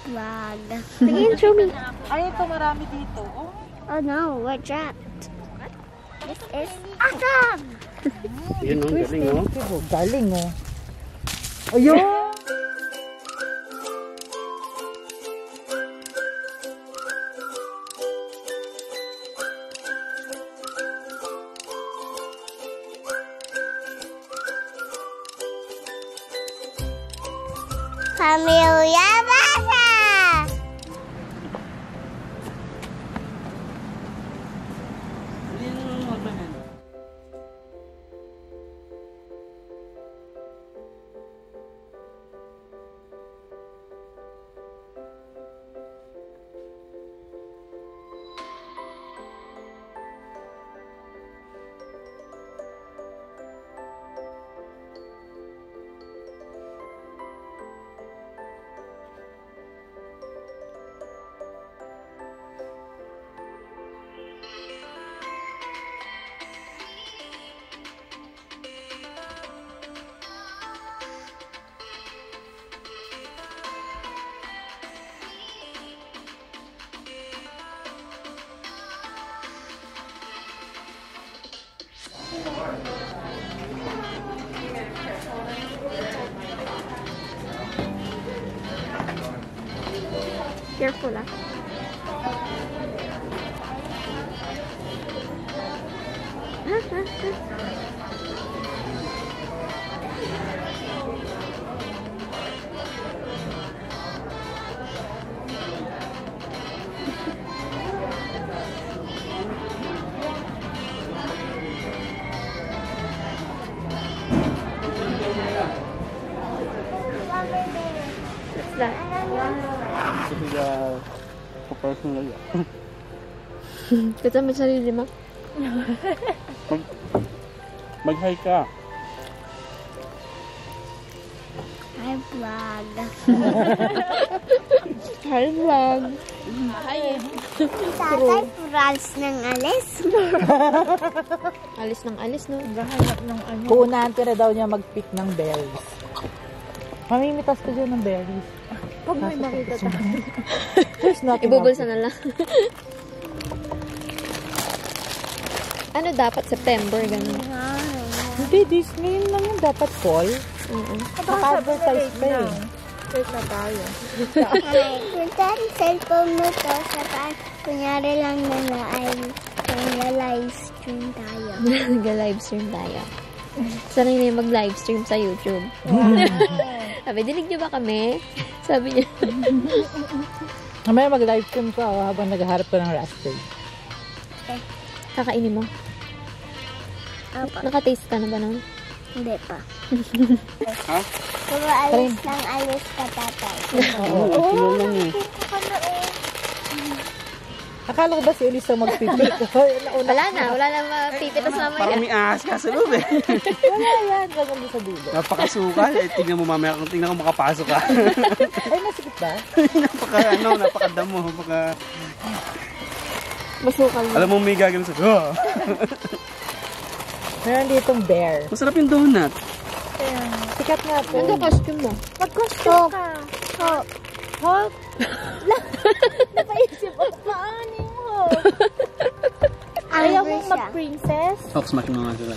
vlog. Tingin, show me. Ay, ito marami dito. Oh, Oh no, we're trapped. This is awesome! Yun ang galing, oh. galing, oh. Ayun! Pamilya Basa! Careful, ah. What's that? Personal. Kita mo sarili mo? Mag-hi ka. Hi, vlog. Hi, vlog. Hi. Tatay, Franz ng alis. Alis ng alis, no? Hanap ng ano. Kuunahan ka na daw niya mag-pick ng berries. Mamimitas ko dyan ng berries. Pag may makita tayo. Ibubulsa na lang. Ano dapat? September, gano'n. Hindi, this ngayon lang yung dapat fall. Naka-advertise pa eh. Wait na tayo. Punta ang cellphone mo to sa kunyari lang na ay live-stream tayo. Nag-livestream tayo. Sanay na yung mag-livestream sa YouTube. Sabi, dinig niyo ba kami? Sabi niya. Mamaya mag-livestream ko habang naghaharap ko ng raspberry. Okay. Kakainin mo. Apa. Naka-taste ka na ba nun? Hindi pa. Ha? Puro alis ka, tatay. Oo, kilo lang eh. Akala ko ba si Elisa magpipit? Wala na mapipitas mamaya. Parang may ahas ka sa loob eh. Wala yan, gagawin mo sa dulo. Napakasukal eh. Tingnan mo mamaya kung tingnan ko makapasok ka. Ay, masikip ba? Napakadamo. Masukal mo. Alam mo may gagawin sa... Meron ditong bear. Masarap yung donut. Sikat nga po. Ano costume mo? Mag-costume ka. Hulk? Napaisip ako. Paano yung Hulk? Ayaw mong mag-princess? Hawks, smash mo nga sila.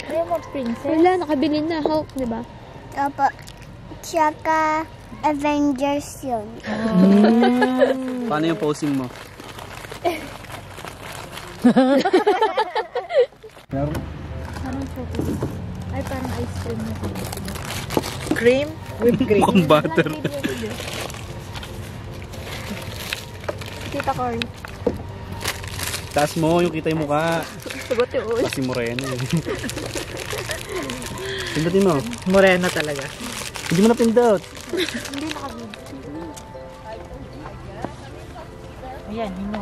Ayaw mag-princess? Wala, nakabili na. Hulk, di ba? Opo. Tsaka Avengers yun. Paano yung posing mo? Parang chocolate. Ay, parang ice cream na sila. Cream? Whipped cream? Mukhang butter. Tita Corn. Taas mo, yung kita yung mukha. Sagot yung ulo. Kasi moreno eh. Pindutin mo. Morena talaga. Hindi mo napindot. Hindi nakabili. Ayan, hino.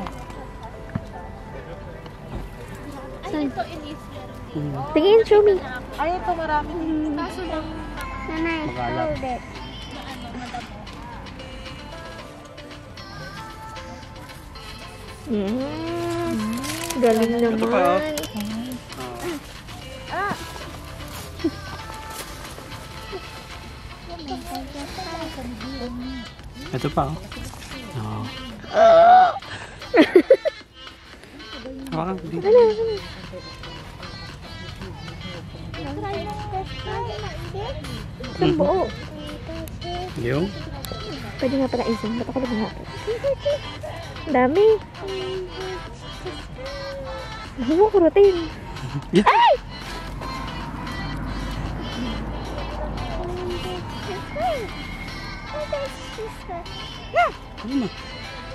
Tingin, show me. Ay, ito marami. Nanay, hold it. Galing naman. Ito pa oh. Oo. Hawakan ko dito. Isang buo. Yung? Pwede nga pala isang. Ba't ako lumahapot? Dami. Huwag ko kurutin. Yeah. Ay! Ano ma?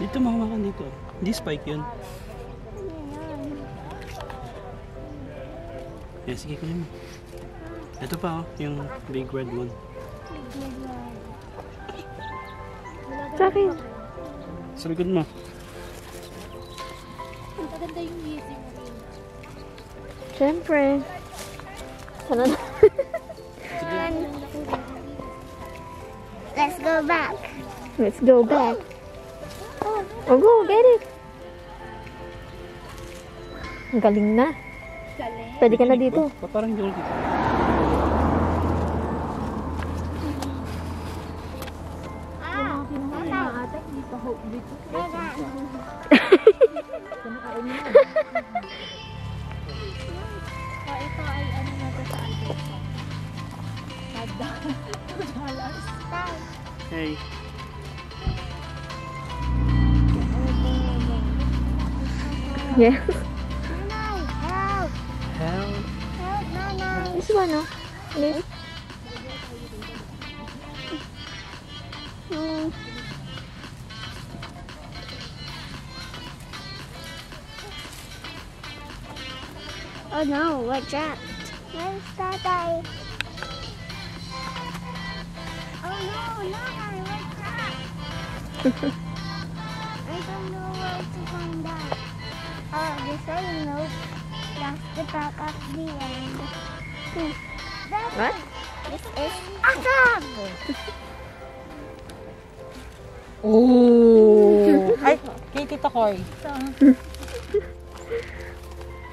Dito mahawakan dito. Hindi spike yun. Yeah, sige kunin mo. Ito pa oh, yung big red one. Sa akin. Sa likod mo. Maganda yung music mo rin. Siyempre. Sana na. Let's go back. Let's go back. Oh, go, get it. Ang galing na. Pwede ka na dito. Ba't parang hindi ako dito? Ito ay ano na to sa atin. Hey. Yeah. Nanay, help! Help. Help, Nanay! This one, no? This. Oh no, we're trapped. Where's Tatay? Oh no, Nanay, we're trapped. I don't know where to find that. Oh, this way, nope. That's the back of the end. That's What? This is awesome! Oh! Ay, kay Tita Coy.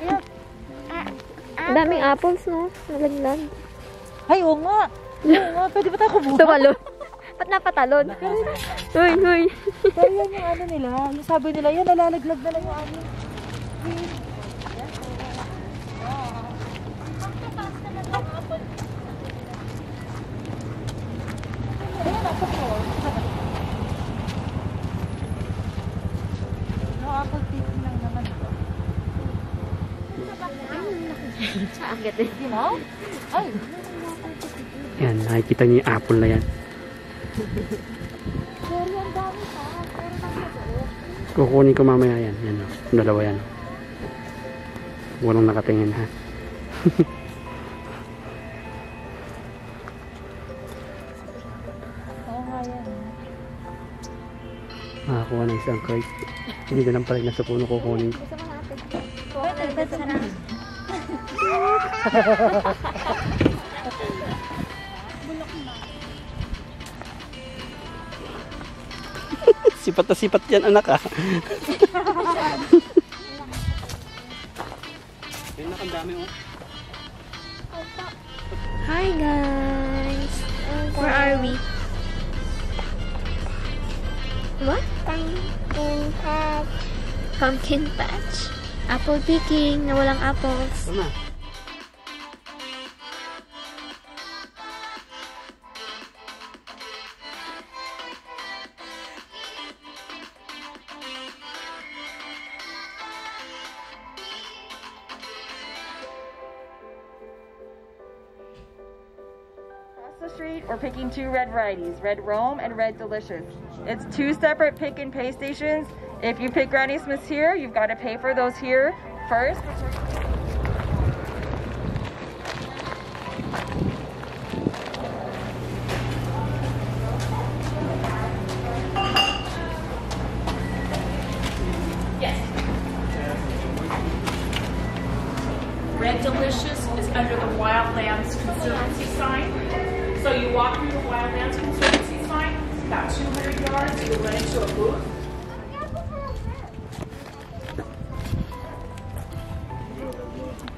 Look. Ang daming apples, no? Nalaglag. Ay, oo nga. Oo nga, pwede ba tayo kumuha? Tumalon. Ba't napatalon? Uy, uy. Pero yan yung ano nila. Yung sabi nila, yan, nalalaglag na lang yung ano. Apple picking lang naman. Agad eh. Di mo? Ay! Yan, nakikita niyo yung apple na yan. Pero ang dami pa. Pero nakakasarap. Kukunin ko mamaya yan. Yan o. Dalawa yan. Walang nakatingin ha. Oo nga yan. Makakuha ng isang crate. Hindi na lang pala yung nasa puno kukunin ko. Pwede na. Sipat na sipat yan anak ah. Yan na, ang dami oh. Hi, guys. Where are we? What? Pumpkin patch. Pumpkin patch. Apple picking na walang apples. Tama. The street or picking two red varieties, Red Rome and Red Delicious. It's two separate pick and pay stations. If you pick Granny Smith's here, you've got to pay for those here first. Red Delicious is under the Wildlands Conservancy sign. So you walk through the Wildlands Conservancy sign, about 200 yards, you'll run into a booth.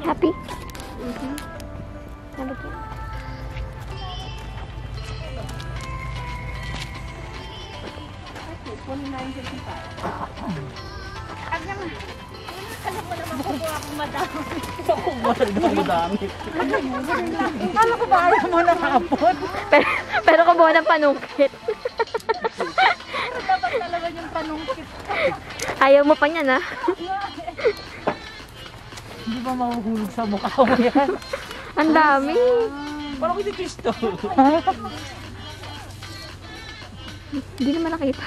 Happy? Mm-hmm. Madami. Ano ko ba ayaw mo ng hapon? Pero kubuha ng panungkit. Dapat talaga yung panungkit. Ayaw mo pa niyan, ha? Hindi ba mahuhulog sa mukha mo yan? Ang dami. Parang hindi pisto. Hindi naman nakita.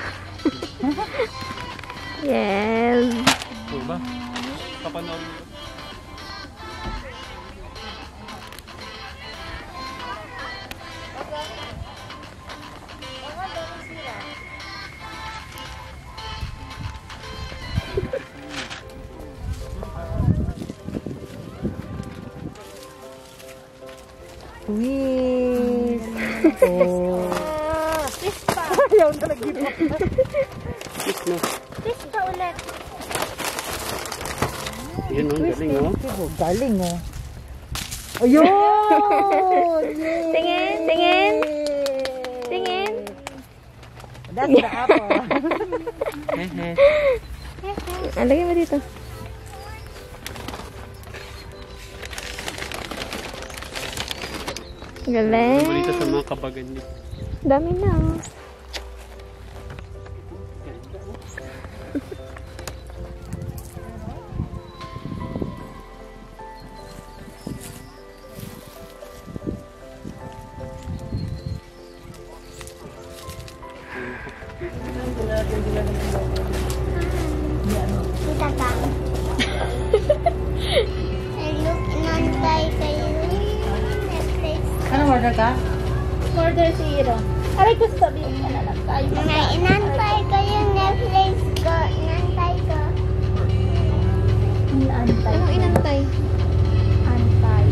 Yes. Oo ba? Kapanood mo. Yes. Oh. Ayaw na nag-give up na. Fish ka ulit. Yun, no? Galing, no? Galing, oh. Ayun! Yay! Tingin, tingin. Tingin. That's the apple. Lagay mo dito. Galing. Balita sa mga kabagan niyo. Dami na. Kita ka. Ay, look, inantay kayo. Netflix. Ano order ka? Order zero. Aray, gusto sabihin ka na lang tayo. Inantay kayo Netflix ko. Inantay ko. Inaantay. Anong inantay? Antay.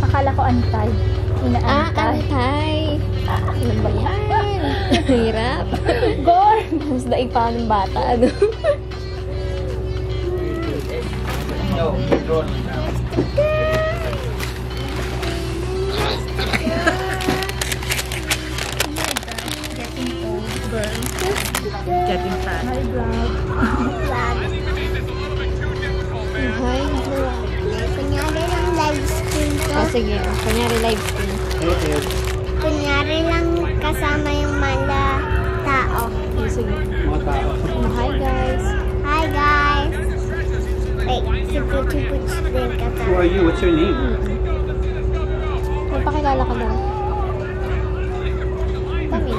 Akala ko antay. Inaantay. Antay. Ano ba yan? Hirap. Gore! Mas daig pa ng bata, ano? Getting fat. Hi. Kunyari lang live stream ko. Oh, sige. Kunyari live stream. Kunyari lang kasama yung mga tao. Oh, sige. Mga tao. Oh, hi guys. Hi guys! Wait, si Puchi Puchi din Who kasama. are you? What's your name? Magpakilala ka na. Dami.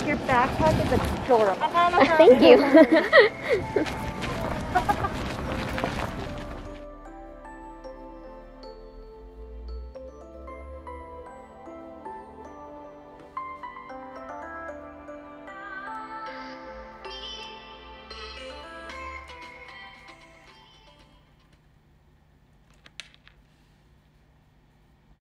Your backpack is adorable. Thank you.